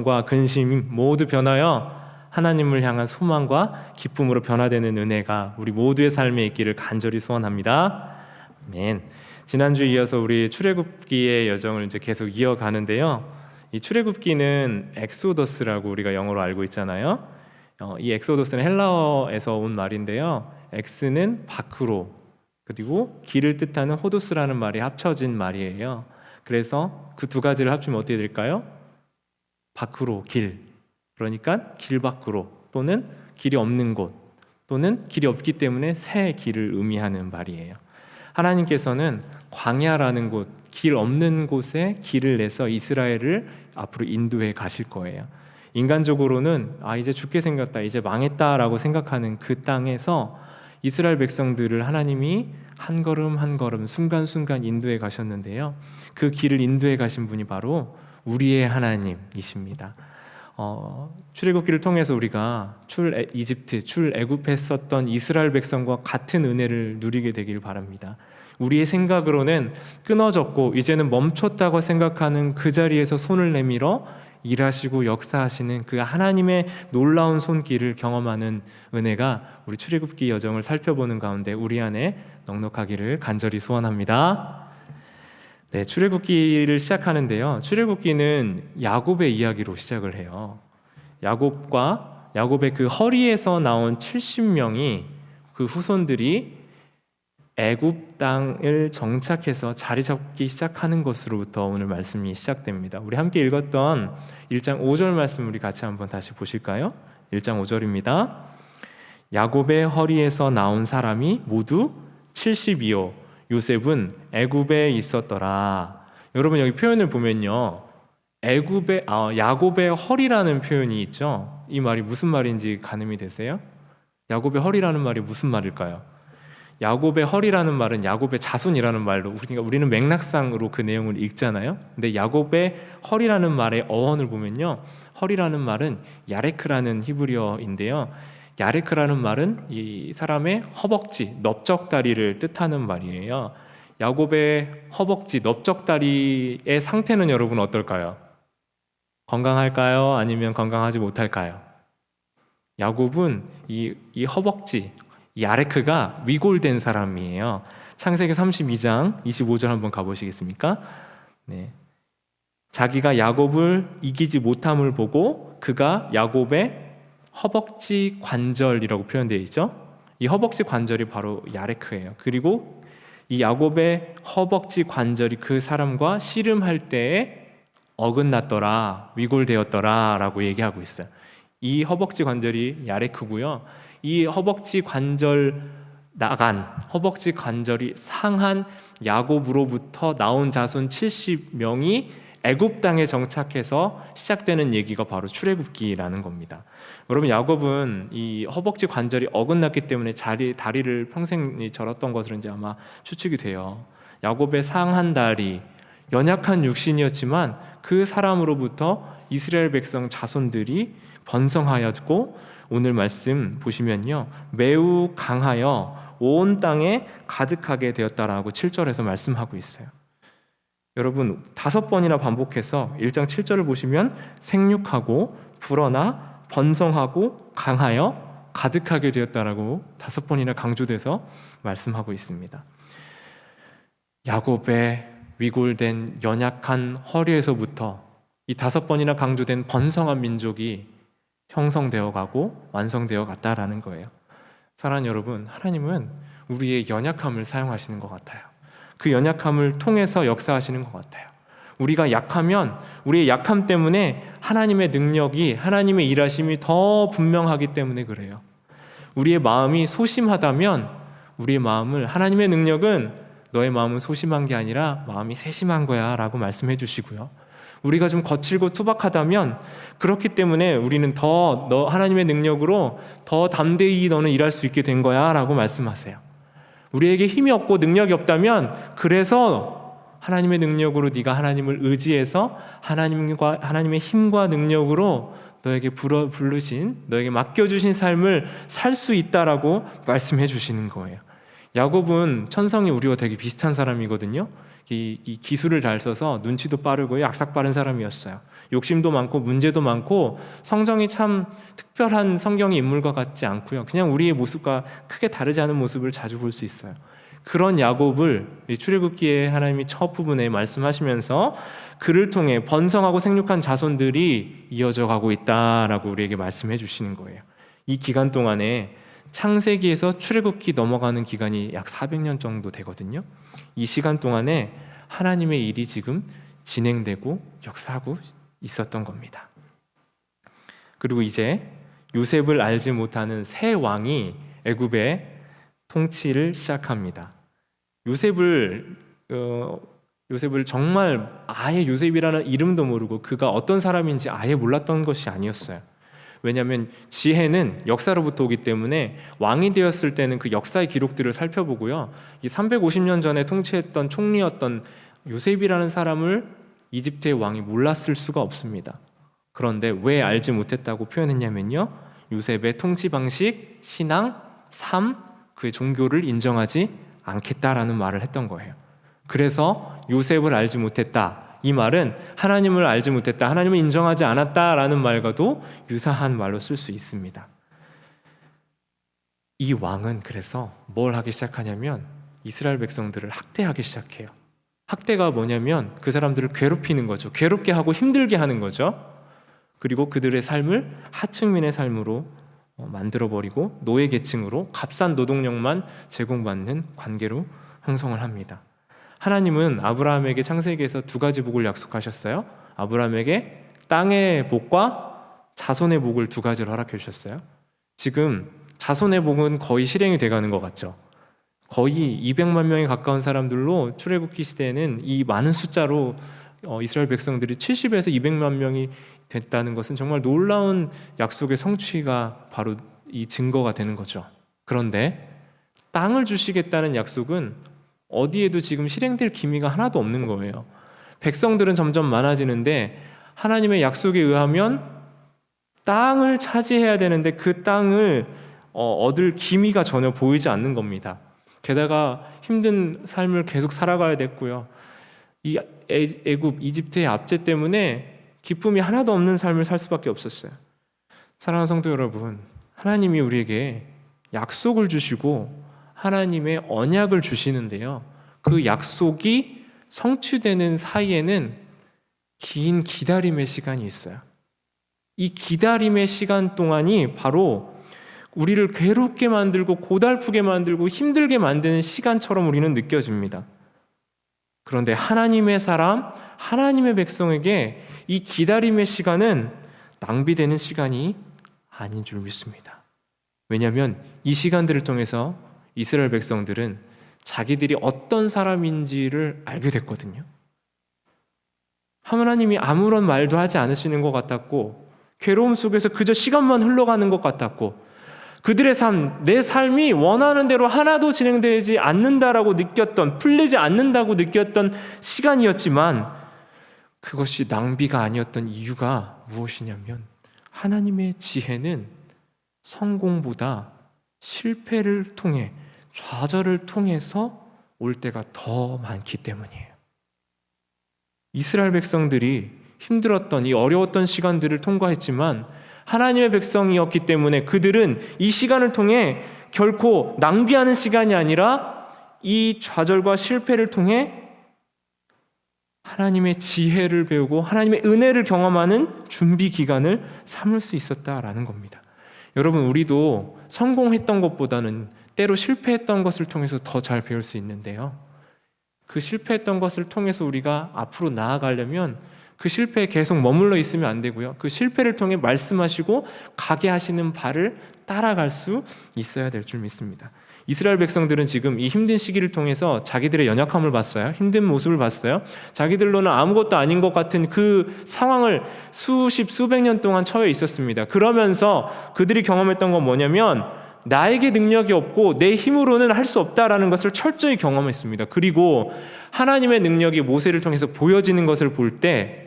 과 근심 모두 변하여 하나님을 향한 소망과 기쁨으로 변화되는 은혜가 우리 모두의 삶에 있기를 간절히 소원합니다. 아멘. 지난주에 이어서 우리 출애굽기의 여정을 이제 계속 이어가는데요. 이 출애굽기는 엑소더스라고 우리가 영어로 알고 있잖아요. 이 엑소더스는 헬라어에서 온 말인데요. 엑스는 밖으로, 그리고 길을 뜻하는 호도스라는 말이 합쳐진 말이에요. 그래서 그 두 가지를 합치면 어떻게 될까요? 밖으로, 길. 그러니까 길 밖으로, 또는 길이 없는 곳, 또는 길이 없기 때문에 새 길을 의미하는 말이에요. 하나님께서는 광야라는 곳, 길 없는 곳에 길을 내서 이스라엘을 앞으로 인도해 가실 거예요. 인간적으로는 이제 죽게 생겼다, 이제 망했다라고 생각하는 그 땅에서 이스라엘 백성들을 하나님이 한 걸음 한 걸음 순간순간 인도해 가셨는데요. 그 길을 인도해 가신 분이 바로 우리의 하나님이십니다. 출애굽기를 통해서 우리가 출애굽했었던 이스라엘 백성과 같은 은혜를 누리게 되길 바랍니다. 우리의 생각으로는 끊어졌고 이제는 멈췄다고 생각하는 그 자리에서 손을 내밀어 일하시고 역사하시는 그 하나님의 놀라운 손길을 경험하는 은혜가 우리 출애굽기 여정을 살펴보는 가운데 우리 안에 넉넉하기를 간절히 소원합니다. 네, 출애굽기를 시작하는데요. 출애굽기는 야곱의 이야기로 시작을 해요. 야곱의 그 허리에서 나온 70명이 그 후손들이 애굽 땅을 정착해서 자리 잡기 시작하는 것으로부터 오늘 말씀이 시작됩니다. 우리 함께 읽었던 1장 5절 말씀 우리 같이 한번 다시 보실까요? 1장 5절입니다. 야곱의 허리에서 나온 사람이 모두 70이요 요셉은 애굽에 있었더라. 여러분 여기 표현을 보면요, 야곱의 허리라는 표현이 있죠. 이 말이 무슨 말인지 가늠이 되세요? 야곱의 허리라는 말이 무슨 말일까요? 야곱의 허리라는 말은 야곱의 자손이라는 말로 우리는 맥락상으로 그 내용을 읽잖아요. 근데 야곱의 허리라는 말의 어원을 보면요, 허리라는 말은 야레크라는 히브리어인데요. 야레크라는 말은 이 사람의 허벅지, 넓적다리를 뜻하는 말이에요. 야곱의 허벅지, 넓적다리의 상태는 여러분 어떨까요? 건강할까요? 아니면 건강하지 못할까요? 야곱은 이 허벅지, 야레크가 위골된 사람이에요. 창세기 32장 25절 한번 가보시겠습니까? 네. 자기가 야곱을 이기지 못함을 보고 그가 야곱의 허벅지 관절이라고 표현되어 있죠. 이 허벅지 관절이 바로 야레크예요. 그리고 이 야곱의 허벅지 관절이 그 사람과 씨름할 때에 어긋났더라, 위골되었더라 라고 얘기하고 있어요. 이 허벅지 관절이 야레크고요. 이 허벅지 관절이 상한 야곱으로부터 나온 자손 70명이 애굽 땅에 정착해서 시작되는 얘기가 바로 출애굽기라는 겁니다. 여러분, 야곱은 이 허벅지 관절이 어긋났기 때문에 다리를 평생 절었던 것으로 이제 아마 추측이 돼요. 야곱의 상한 다리, 연약한 육신이었지만 그 사람으로부터 이스라엘 백성 자손들이 번성하였고, 오늘 말씀 보시면요, 매우 강하여 온 땅에 가득하게 되었다라고 7절에서 말씀하고 있어요. 여러분, 5번이나 반복해서 1장 7절을 보시면 생육하고 불어나 번성하고 강하여 가득하게 되었다라고 5번이나 강조돼서 말씀하고 있습니다. 야곱의 위골된 연약한 허리에서부터 이 5번이나 강조된 번성한 민족이 형성되어 가고 완성되어 갔다라는 거예요. 사랑하는 여러분, 하나님은 우리의 연약함을 사용하시는 것 같아요. 그 연약함을 통해서 역사하시는 것 같아요. 우리가 약하면 우리의 약함 때문에 하나님의 능력이, 하나님의 일하심이 더 분명하기 때문에 그래요. 우리의 마음이 소심하다면 우리의 마음을, 하나님의 능력은 너의 마음은 소심한 게 아니라 마음이 세심한 거야 라고 말씀해 주시고요. 우리가 좀 거칠고 투박하다면 그렇기 때문에 우리는 하나님의 능력으로 더 담대히 너는 일할 수 있게 된 거야 라고 말씀하세요. 우리에게 힘이 없고 능력이 없다면 그래서 하나님의 능력으로 네가 하나님을 의지해서 하나님의 힘과 능력으로 너에게 부르신, 너에게 맡겨주신 삶을 살 수 있다라고 말씀해 주시는 거예요. 야곱은 천성이 우리와 되게 비슷한 사람이거든요. 이 기술을 잘 써서 눈치도 빠르고 약삭 빠른 사람이었어요. 욕심도 많고 문제도 많고 성정이 참 특별한 성경의 인물과 같지 않고요. 그냥 우리의 모습과 크게 다르지 않은 모습을 자주 볼 수 있어요. 그런 야곱을 출애굽기에 하나님이 첫 부분에 말씀하시면서 그를 통해 번성하고 생육한 자손들이 이어져 가고 있다라고 우리에게 말씀해 주시는 거예요. 이 기간 동안에 창세기에서 출애굽기 넘어가는 기간이 약 400년 정도 되거든요. 이 시간 동안에 하나님의 일이 지금 진행되고 역사하고 있었던 겁니다. 그리고 이제 요셉을 알지 못하는 새 왕이 애굽의 통치를 시작합니다. 요셉을 정말 아예 요셉이라는 이름도 모르고 그가 어떤 사람인지 아예 몰랐던 것이 아니었어요. 왜냐하면 지혜는 역사로부터 오기 때문에 왕이 되었을 때는 그 역사의 기록들을 살펴보고요. 이 350년 전에 통치했던 총리였던 요셉이라는 사람을 이집트의 왕이 몰랐을 수가 없습니다. 그런데 왜 알지 못했다고 표현했냐면요. 요셉의 통치 방식, 신앙, 삶, 그의 종교를 인정하지 않겠다라는 말을 했던 거예요. 그래서 요셉을 알지 못했다. 이 말은 하나님을 알지 못했다, 하나님을 인정하지 않았다라는 말과도 유사한 말로 쓸 수 있습니다. 이 왕은 그래서 뭘 하기 시작하냐면 이스라엘 백성들을 학대하기 시작해요. 학대가 뭐냐면 그 사람들을 괴롭히는 거죠. 괴롭게 하고 힘들게 하는 거죠. 그리고 그들의 삶을 하층민의 삶으로 만들어버리고 노예 계층으로 값싼 노동력만 제공받는 관계로 형성을 합니다. 하나님은 아브라함에게 창세기에서 두 가지 복을 약속하셨어요. 아브라함에게 땅의 복과 자손의 복을 두 가지를 허락해 주셨어요. 지금 자손의 복은 거의 실행이 돼가는 것 같죠. 거의 200만 명에 가까운 사람들로 출애굽기 시대에는 이 많은 숫자로 이스라엘 백성들이 70에서 200만 명이 됐다는 것은 정말 놀라운 약속의 성취가 바로 이 증거가 되는 거죠. 그런데 땅을 주시겠다는 약속은 어디에도 지금 실행될 기미가 하나도 없는 거예요. 백성들은 점점 많아지는데 하나님의 약속에 의하면 땅을 차지해야 되는데 그 땅을 얻을 기미가 전혀 보이지 않는 겁니다. 게다가 힘든 삶을 계속 살아가야 됐고요. 이 애굽, 이집트의 압제 때문에 기쁨이 하나도 없는 삶을 살 수밖에 없었어요. 사랑하는 성도 여러분, 하나님이 우리에게 약속을 주시고 하나님의 언약을 주시는데요. 그 약속이 성취되는 사이에는 긴 기다림의 시간이 있어요. 이 기다림의 시간 동안이 바로 우리를 괴롭게 만들고 고달프게 만들고 힘들게 만드는 시간처럼 우리는 느껴집니다. 그런데 하나님의 사람, 하나님의 백성에게 이 기다림의 시간은 낭비되는 시간이 아닌 줄 믿습니다. 왜냐하면 이 시간들을 통해서 이스라엘 백성들은 자기들이 어떤 사람인지를 알게 됐거든요. 하나님이 아무런 말도 하지 않으시는 것 같았고 괴로움 속에서 그저 시간만 흘러가는 것 같았고 그들의 삶, 내 삶이 원하는 대로 하나도 진행되지 않는다라고 느꼈던, 풀리지 않는다고 느꼈던 시간이었지만 그것이 낭비가 아니었던 이유가 무엇이냐면 하나님의 지혜는 성공보다 실패를 통해 좌절을 통해서 올 때가 더 많기 때문이에요. 이스라엘 백성들이 힘들었던 이 어려웠던 시간들을 통과했지만 하나님의 백성이었기 때문에 그들은 이 시간을 통해 결코 낭비하는 시간이 아니라 이 좌절과 실패를 통해 하나님의 지혜를 배우고 하나님의 은혜를 경험하는 준비 기간을 삼을 수 있었다라는 겁니다. 여러분, 우리도 성공했던 것보다는 때로 실패했던 것을 통해서 더 잘 배울 수 있는데요. 그 실패했던 것을 통해서 우리가 앞으로 나아가려면 그 실패에 계속 머물러 있으면 안 되고요. 그 실패를 통해 말씀하시고 가게 하시는 발을 따라갈 수 있어야 될 줄 믿습니다. 이스라엘 백성들은 지금 이 힘든 시기를 통해서 자기들의 연약함을 봤어요. 힘든 모습을 봤어요. 자기들로는 아무것도 아닌 것 같은 그 상황을 수백 년 동안 처해 있었습니다. 그러면서 그들이 경험했던 건 뭐냐면 나에게 능력이 없고 내 힘으로는 할 수 없다라는 것을 철저히 경험했습니다. 그리고 하나님의 능력이 모세를 통해서 보여지는 것을 볼 때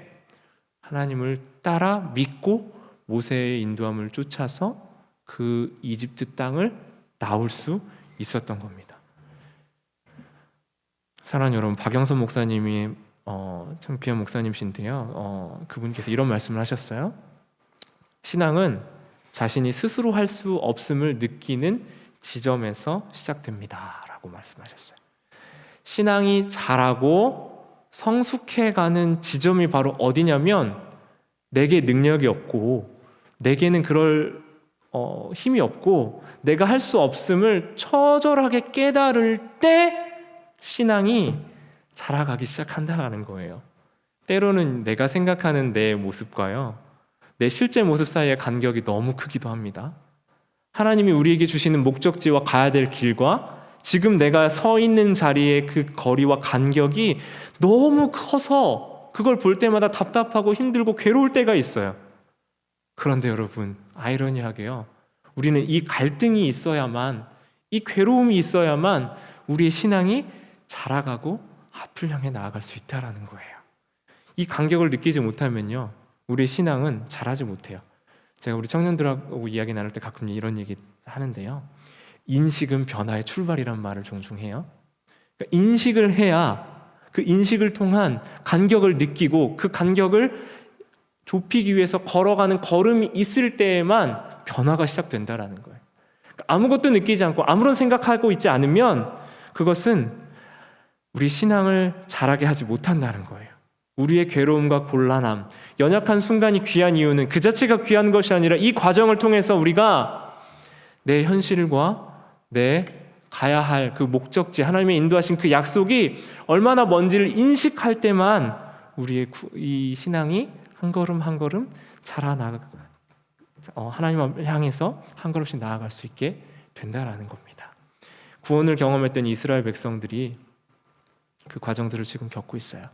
하나님을 따라 믿고 모세의 인도함을 쫓아서 그 이집트 땅을 나올 수 있었던 겁니다. 사랑하는 여러분, 박영선 목사님이 참 귀한 목사님이신데요. 그분께서 이런 말씀을 하셨어요. 신앙은 자신이 스스로 할 수 없음을 느끼는 지점에서 시작됩니다 라고 말씀하셨어요. 신앙이 자라고 성숙해가는 지점이 바로 어디냐면, 내게 능력이 없고 내게는 그럴 힘이 없고 내가 할 수 없음을 처절하게 깨달을 때 신앙이 자라가기 시작한다는 거예요. 때로는 내가 생각하는 내 모습과요, 내 실제 모습 사이의 간격이 너무 크기도 합니다. 하나님이 우리에게 주시는 목적지와 가야 될 길과 지금 내가 서 있는 자리의 그 거리와 간격이 너무 커서 그걸 볼 때마다 답답하고 힘들고 괴로울 때가 있어요. 그런데 여러분, 아이러니하게요, 우리는 이 갈등이 있어야만, 이 괴로움이 있어야만 우리의 신앙이 자라가고 앞을 향해 나아갈 수 있다는 거예요. 이 간격을 느끼지 못하면요, 우리의 신앙은 자라지 못해요. 제가 우리 청년들하고 이야기 나눌 때 가끔 이런 얘기 하는데요, 인식은 변화의 출발이란 말을 종종 해요. 그러니까 인식을 해야 그 인식을 통한 간격을 느끼고 그 간격을 좁히기 위해서 걸어가는 걸음이 있을 때에만 변화가 시작된다라는 거예요. 그러니까 아무것도 느끼지 않고 아무런 생각하고 있지 않으면 그것은 우리 신앙을 자라게 하지 못한다는 거예요. 우리의 괴로움과 곤란함, 연약한 순간이 귀한 이유는 그 자체가 귀한 것이 아니라 이 과정을 통해서 우리가 내 현실과 내 가야 할 그 목적지, 하나님의 인도하신 그 약속이 얼마나 먼지를 인식할 때만 우리의 이 신앙이 한 걸음 한 걸음 자라나가 하나님을 향해서 한 걸음씩 나아갈 수 있게 된다라는 겁니다. 구원을 경험했던 이스라엘 백성들이 그 과정들을 지금 겪고 있어요.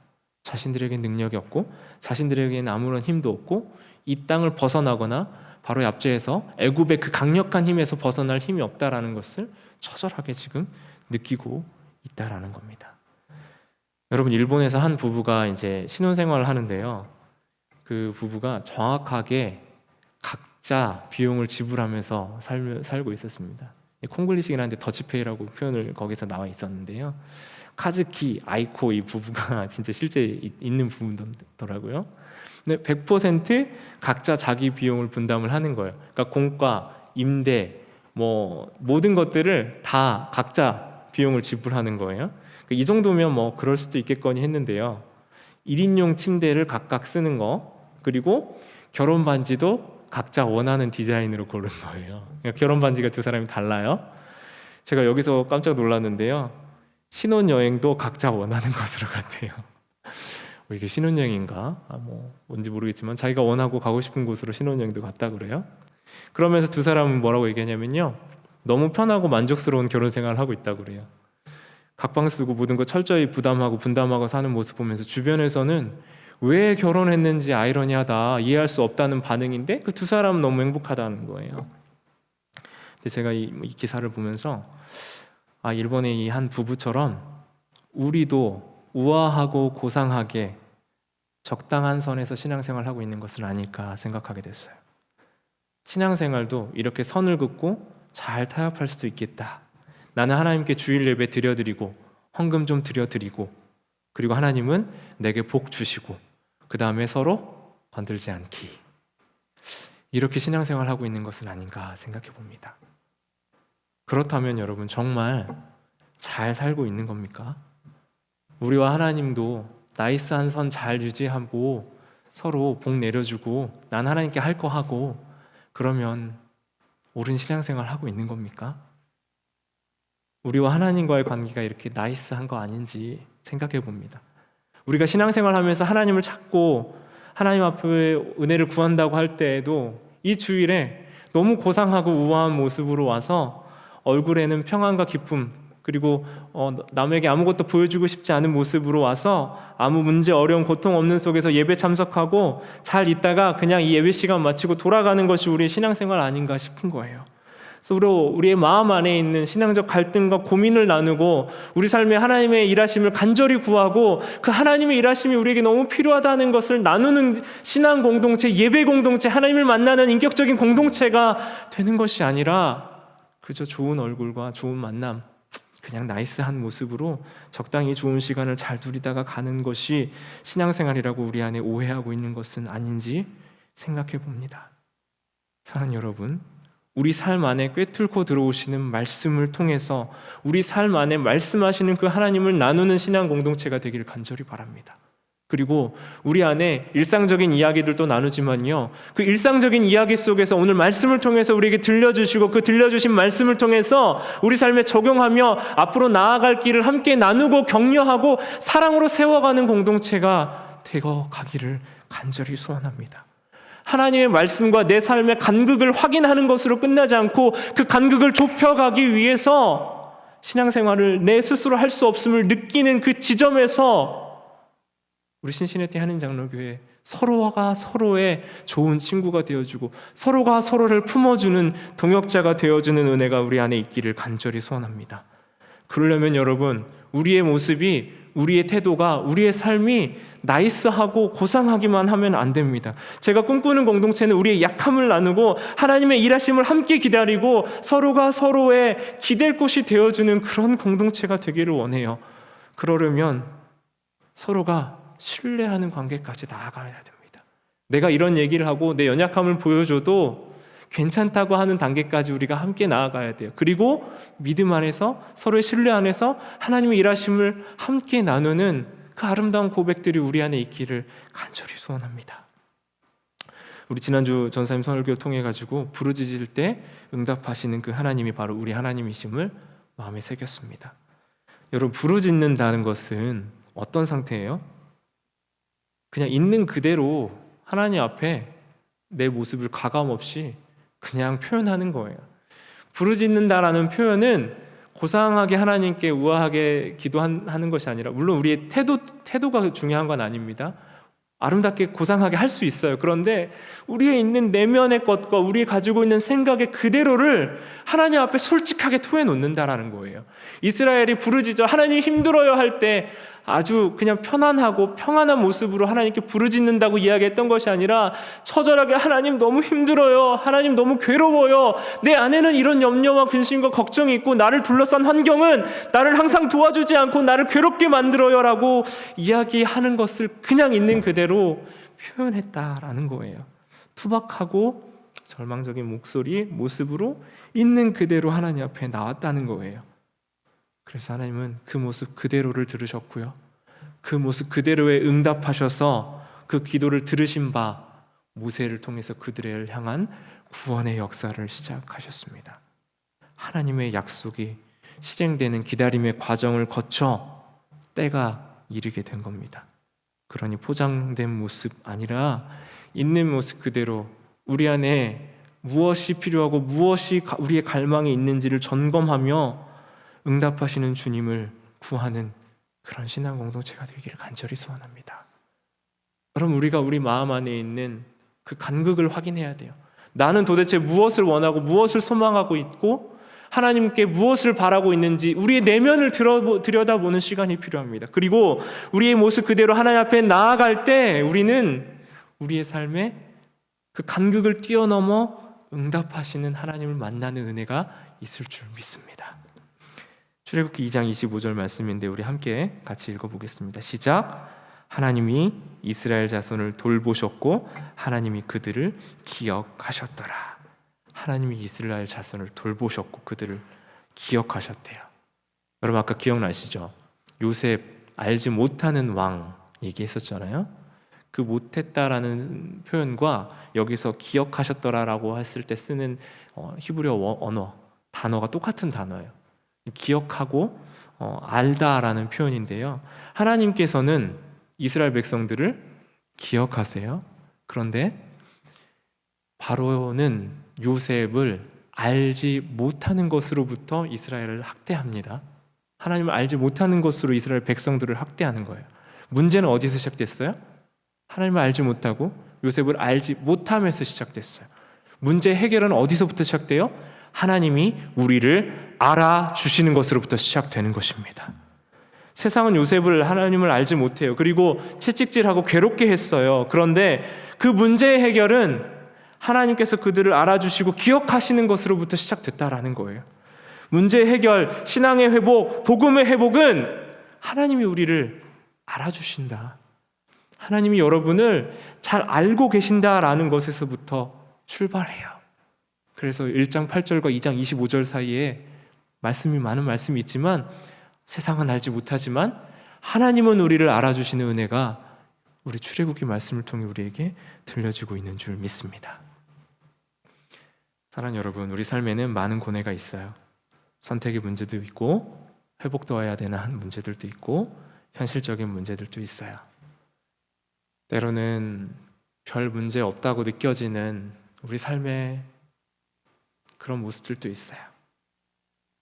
자신들에게는 능력이 없고 자신들에게는 아무런 힘도 없고 이 땅을 벗어나거나 바로 앞제에서 애굽의 그 강력한 힘에서 벗어날 힘이 없다라는 것을 처절하게 지금 느끼고 있다라는 겁니다. 여러분, 일본에서 한 부부가 이제 신혼생활을 하는데요, 그 부부가 정확하게 각자 비용을 지불하면서 살고 있었습니다. 콩글리시긴 한데 더치페이라고 표현을 거기서 나와 있었는데요, 카즈키, 아이코 이 부부가 진짜 실제 있는 부부더라고요. 근데 100% 각자 자기 비용을 분담을 하는 거예요. 그러니까 공과, 임대, 뭐 모든 것들을 다 각자 비용을 지불하는 거예요. 이 정도면 뭐 그럴 수도 있겠거니 했는데요, 1인용 침대를 각각 쓰는 거, 그리고 결혼 반지도 각자 원하는 디자인으로 고른 거예요. 그러니까 결혼 반지가 두 사람이 달라요. 제가 여기서 깜짝 놀랐는데요, 신혼여행도 각자 원하는 것으로 갔대요. 이게 신혼여행인가? 뭔지 모르겠지만 자기가 원하고 가고 싶은 곳으로 신혼여행도 갔다 그래요. 그러면서 두 사람은 뭐라고 얘기하냐면요, 너무 편하고 만족스러운 결혼 생활을 하고 있다고 그래요. 각방 쓰고 모든 거 철저히 부담하고 분담하고 사는 모습 보면서 주변에서는 왜 결혼했는지 아이러니하다, 이해할 수 없다는 반응인데 그 두 사람은 너무 행복하다는 거예요. 근데 제가 이 기사를 보면서 일본의 이 한 부부처럼 우리도 우아하고 고상하게 적당한 선에서 신앙생활을 하고 있는 것은 아닐까 생각하게 됐어요. 신앙생활도 이렇게 선을 긋고 잘 타협할 수도 있겠다. 나는 하나님께 주일 예배 드려드리고 헌금 좀 드려드리고, 그리고 하나님은 내게 복 주시고 그 다음에 서로 건들지 않기. 이렇게 신앙생활을 하고 있는 것은 아닌가 생각해 봅니다. 그렇다면 여러분, 정말 잘 살고 있는 겁니까? 우리와 하나님도 나이스한 선 잘 유지하고 서로 복 내려주고 난 하나님께 할 거 하고, 그러면 옳은 신앙생활 하고 있는 겁니까? 우리와 하나님과의 관계가 이렇게 나이스한 거 아닌지 생각해 봅니다. 우리가 신앙생활 하면서 하나님을 찾고 하나님 앞에 은혜를 구한다고 할 때에도 이 주일에 너무 고상하고 우아한 모습으로 와서 얼굴에는 평안과 기쁨, 그리고 남에게 아무것도 보여주고 싶지 않은 모습으로 와서 아무 문제, 어려움, 고통 없는 속에서 예배 참석하고 잘 있다가 그냥 이 예배 시간 마치고 돌아가는 것이 우리의 신앙생활 아닌가 싶은 거예요. 그래서 우리의 마음 안에 있는 신앙적 갈등과 고민을 나누고 우리 삶에 하나님의 일하심을 간절히 구하고 그 하나님의 일하심이 우리에게 너무 필요하다는 것을 나누는 신앙 공동체, 예배 공동체, 하나님을 만나는 인격적인 공동체가 되는 것이 아니라 그저 좋은 얼굴과 좋은 만남, 그냥 나이스한 모습으로 적당히 좋은 시간을 잘 누리다가 가는 것이 신앙생활이라고 우리 안에 오해하고 있는 것은 아닌지 생각해 봅니다. 사랑하는 여러분, 우리 삶 안에 꿰뚫고 들어오시는 말씀을 통해서 우리 삶 안에 말씀하시는 그 하나님을 나누는 신앙 공동체가 되기를 간절히 바랍니다. 그리고 우리 안에 일상적인 이야기들도 나누지만요, 그 일상적인 이야기 속에서 오늘 말씀을 통해서 우리에게 들려주시고 그 들려주신 말씀을 통해서 우리 삶에 적용하며 앞으로 나아갈 길을 함께 나누고 격려하고 사랑으로 세워가는 공동체가 되어 가기를 간절히 소원합니다. 하나님의 말씀과 내 삶의 간극을 확인하는 것으로 끝나지 않고 그 간극을 좁혀가기 위해서 신앙생활을 내 스스로 할 수 없음을 느끼는 그 지점에서 우리 신신의티 한인장로교회 서로가 서로의 좋은 친구가 되어주고 서로가 서로를 품어주는 동역자가 되어주는 은혜가 우리 안에 있기를 간절히 소원합니다. 그러려면 여러분, 우리의 모습이, 우리의 태도가, 우리의 삶이 나이스하고 고상하기만 하면 안 됩니다. 제가 꿈꾸는 공동체는 우리의 약함을 나누고 하나님의 일하심을 함께 기다리고 서로가 서로의 기댈 곳이 되어주는 그런 공동체가 되기를 원해요. 그러려면 서로가 신뢰하는 관계까지 나아가야 됩니다. 내가 이런 얘기를 하고 내 연약함을 보여줘도 괜찮다고 하는 단계까지 우리가 함께 나아가야 돼요. 그리고 믿음 안에서, 서로의 신뢰 안에서 하나님의 일하심을 함께 나누는 그 아름다운 고백들이 우리 안에 있기를 간절히 소원합니다. 우리 지난주 전사님 설교 통해 가지고 부르짖을 때 응답하시는 그 하나님이 바로 우리 하나님이심을 마음에 새겼습니다. 여러분, 부르짖는다는 것은 어떤 상태예요? 그냥 있는 그대로 하나님 앞에 내 모습을 가감없이 그냥 표현하는 거예요. 부르짖는다라는 표현은 고상하게 하나님께 우아하게 기도하는 것이 아니라, 물론 우리의 태도가 중요한 건 아닙니다. 아름답게 고상하게 할 수 있어요. 그런데 우리의 있는 내면의 것과 우리 가지고 있는 생각의 그대로를 하나님 앞에 솔직하게 토해놓는다라는 거예요. 이스라엘이 부르짖어 하나님 힘들어요 할 때 아주 그냥 편안하고 평안한 모습으로 하나님께 부르짖는다고 이야기했던 것이 아니라 처절하게 하나님 너무 힘들어요, 하나님 너무 괴로워요, 내 안에는 이런 염려와 근심과 걱정이 있고 나를 둘러싼 환경은 나를 항상 도와주지 않고 나를 괴롭게 만들어요 라고 이야기하는 것을 그냥 있는 그대로 표현했다라는 거예요. 투박하고 절망적인 목소리, 모습으로 있는 그대로 하나님 앞에 나왔다는 거예요. 그래서 하나님은 그 모습 그대로를 들으셨고요, 그 모습 그대로에 응답하셔서 그 기도를 들으신 바 모세를 통해서 그들을 향한 구원의 역사를 시작하셨습니다. 하나님의 약속이 실행되는 기다림의 과정을 거쳐 때가 이르게 된 겁니다. 그러니 포장된 모습 아니라 있는 모습 그대로 우리 안에 무엇이 필요하고 무엇이 우리의 갈망이 있는지를 점검하며 응답하시는 주님을 구하는 그런 신앙 공동체가 되기를 간절히 소원합니다. 여러분, 우리가 우리 마음 안에 있는 그 간극을 확인해야 돼요. 나는 도대체 무엇을 원하고 무엇을 소망하고 있고 하나님께 무엇을 바라고 있는지 우리의 내면을 들여다보는 시간이 필요합니다. 그리고 우리의 모습 그대로 하나님 앞에 나아갈 때 우리는 우리의 삶에 그 간극을 뛰어넘어 응답하시는 하나님을 만나는 은혜가 있을 줄 믿습니다. 출애굽기 2장 25절 말씀인데 우리 함께 같이 읽어보겠습니다. 시작. 하나님이 이스라엘 자손을 돌보셨고 하나님이 그들을 기억하셨더라. 하나님이 이스라엘 자손을 돌보셨고 그들을 기억하셨대요. 여러분, 아까 기억나시죠? 요셉 알지 못하는 왕 얘기했었잖아요. 그 못했다라는 표현과 여기서 기억하셨더라라고 했을 때 쓰는 히브리어 언어 단어가 똑같은 단어예요. 기억하고 알다라는 표현인데요, 하나님께서는 이스라엘 백성들을 기억하세요. 그런데 바로는 요셉을 알지 못하는 것으로부터 이스라엘을 학대합니다. 하나님을 알지 못하는 것으로 이스라엘 백성들을 학대하는 거예요. 문제는 어디서 시작됐어요? 하나님을 알지 못하고 요셉을 알지 못함에서 시작됐어요. 문제 해결은 어디서부터 시작돼요? 하나님이 우리를 알아주시는 것으로부터 시작되는 것입니다. 세상은 요셉을 하나님을 알지 못해요. 그리고 채찍질하고 괴롭게 했어요. 그런데 그 문제의 해결은 하나님께서 그들을 알아주시고 기억하시는 것으로부터 시작됐다라는 거예요. 문제 해결, 신앙의 회복, 복음의 회복은 하나님이 우리를 알아주신다. 하나님이 여러분을 잘 알고 계신다라는 것에서부터 출발해요. 그래서 1장 8절과 2장 25절 사이에 많은 말씀이 있지만 세상은 알지 못하지만 하나님은 우리를 알아주시는 은혜가 우리 출애굽기 말씀을 통해 우리에게 들려지고 있는 줄 믿습니다. 사랑하는 여러분, 우리 삶에는 많은 고뇌가 있어요. 선택의 문제도 있고 회복되어야 되는 문제들도 있고 현실적인 문제들도 있어요. 때로는 별 문제 없다고 느껴지는 우리 삶의 그런 모습들도 있어요.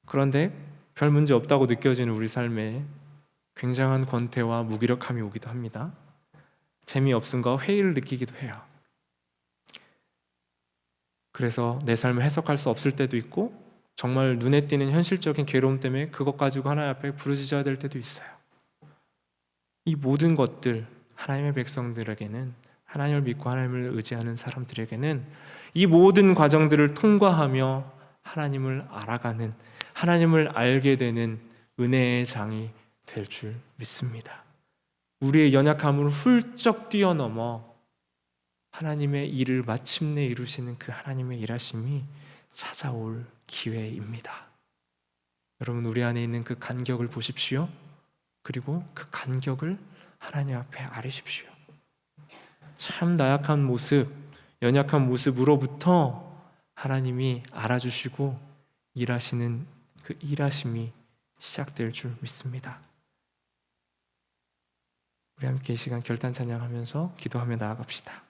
그런데 별 문제 없다고 느껴지는 우리 삶에 굉장한 권태와 무기력함이 오기도 합니다. 재미없음과 회의를 느끼기도 해요. 그래서 내 삶을 해석할 수 없을 때도 있고 정말 눈에 띄는 현실적인 괴로움 때문에 그것 가지고 하나님 앞에 부르짖어야 될 때도 있어요. 이 모든 것들, 하나님의 백성들에게는, 하나님을 믿고 하나님을 의지하는 사람들에게는 이 모든 과정들을 통과하며 하나님을 알아가는, 하나님을 알게 되는 은혜의 장이 될 줄 믿습니다. 우리의 연약함을 훌쩍 뛰어넘어 하나님의 일을 마침내 이루시는 그 하나님의 일하심이 찾아올 기회입니다. 여러분, 우리 안에 있는 그 간격을 보십시오. 그리고 그 간격을 하나님 앞에 아뢰십시오. 참 나약한 모습, 연약한 모습으로부터 하나님이 알아주시고 일하시는 그 일하심이 시작될 줄 믿습니다. 우리 함께 이 시간 결단 찬양하면서 기도하며 나아갑시다.